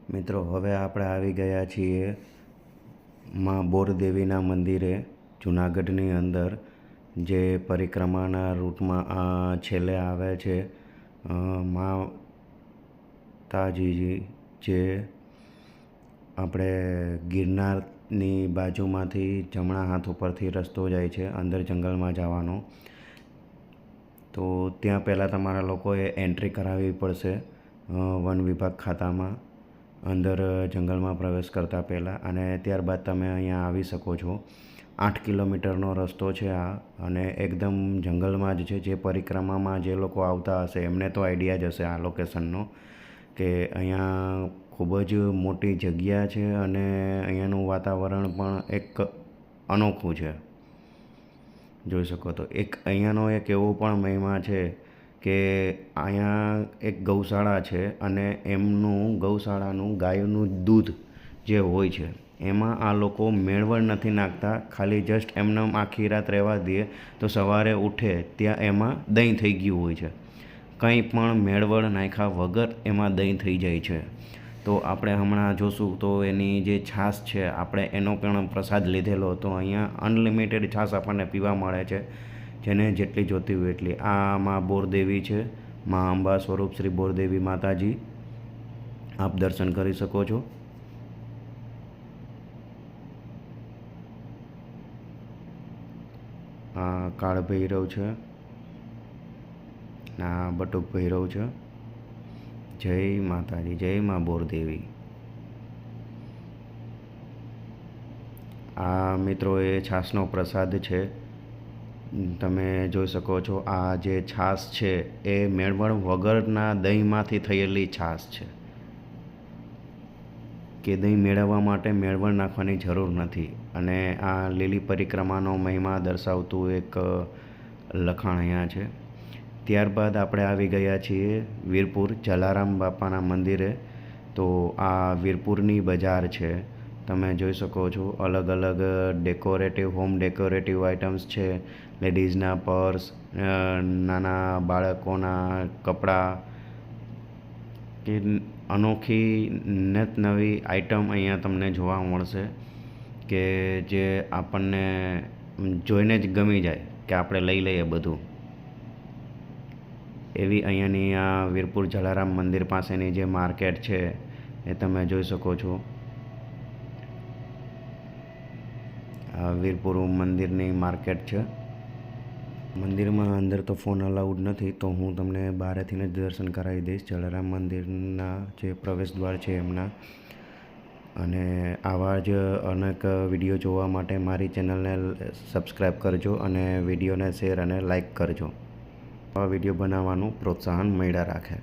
મિત્રો હવે આપણે આવી ગયા છીએ માં બોરદેવીના મંદિરે જૂનાગઢની અંદર, જે પરિક્રમાના રૂટમાં છેલ્લે આવે છે માતાજી, જે આપણે ગિરનારની બાજુમાંથી જમણા હાથ ઉપરથી રસ્તો જાય છે અંદર જંગલમાં જવાનો. તો ત્યાં પહેલાં તમારા લોકોએ એન્ટ્રી કરાવવી પડશે વન વિભાગ ખાતામાં અંદર જંગલમાં પ્રવેશ કરતાં પહેલાં, અને ત્યારબાદ તમે અહીંયા આવી શકો છો. 8 કિલોમીટરનો રસ્તો છે આ, અને એકદમ જંગલમાં જ છે. જે પરિક્રમામાં જે લોકો આવતા હશે એમને તો આઈડિયા જ હશે આ લોકેશનનો, કે અહીંયા ખૂબ જ મોટી જગ્યા છે અને અહીંયાનું વાતાવરણ પણ એક અનોખું છે. જોઈ શકો તો અહીંયાનો એક એવો પણ મહિમા છે કે અહીંયા એક ગૌશાળા છે, અને એમનું ગૌશાળાનું ગાયનું દૂધ જે હોય છે એમાં આ લોકો મેળવણ નથી નાખતા. ખાલી જસ્ટ એમને આખી રાત રહેવા દે તો સવારે ઉઠે ત્યાં એમાં દહીં થઈ ગયું હોય છે. કંઈ પણ મેળવણ નાખ્યા વગર એમાં દહીં થઈ જાય છે. તો આપણે હમણાં જોશું તો એની જે છાશ છે, આપણે એનો પણ પ્રસાદ લીધેલો હતો. અહીંયા અનલિમિટેડ છાશ આપણને પીવા મળે છે, જેને જેટલી જોતી હોય એટલી. આ માં બોરદેવી છે, માં અંબા સ્વરૂપ શ્રી બોરદેવી માતાજી, આપ દર્શન કરી શકો છો. આ કાળ ભૈરવ છે, આ બટુક ભૈરવ છે. જય માતાજી, જય માં બોરદેવી. આ મિત્રો એ છાશનો પ્રસાદ છે, તમે જોઈ શકો છો. આ જે છાશ છે એ મેળવણ વગરના દહીંમાંથી થયેલી છાશ છે, કે દહીં મેળવવા માટે મેળવણ નાખવાની જરૂર નથી. અને આ લીલી પરિક્રમાનો મહિમા દર્શાવતું એક લખાણ અહીંયા છે. ત્યારબાદ આપણે આવી ગયા છીએ વીરપુર જલારામ બાપાના મંદિરે. તો આ વીરપુરની બજાર છે, તમે જોઈ શકો છો. અલગ અલગ ડેકોરેટિવ, હોમ ડેકોરેટિવ આઇટમ્સ છે. લેડીઝના પર્સ, નાના બાળકોના કપડાં, કે અનોખી નિત નવી આઇટમ અહીંયા તમને જોવા મળશે, કે જે આપણને જોઈને જ ગમી જાય કે આપણે લઈ લઈએ બધું. એવી અહીંયાની આ વીરપુર જલારામ મંદિર પાસેની જે માર્કેટ છે એ તમે જોઈ શકો છો. આ વીરપુર મંદિરની માર્કેટ છે. મંદિરમાં અંદર તો ફોન અલાઉડ નથી, તો હું તમને બહારેથી જ દર્શન કરાવી દઈશ જલારામ મંદિરના જે પ્રવેશ દ્વાર છે એમના. અને આવા જ અનેક વિડીયો જોવા માટે મારી ચેનલને સબસ્ક્રાઈબ કરજો, અને વિડીયોને શેર અને લાઈક કરજો. આવા વિડીયો બનાવવાનું પ્રોત્સાહન મળ્યા રાખે.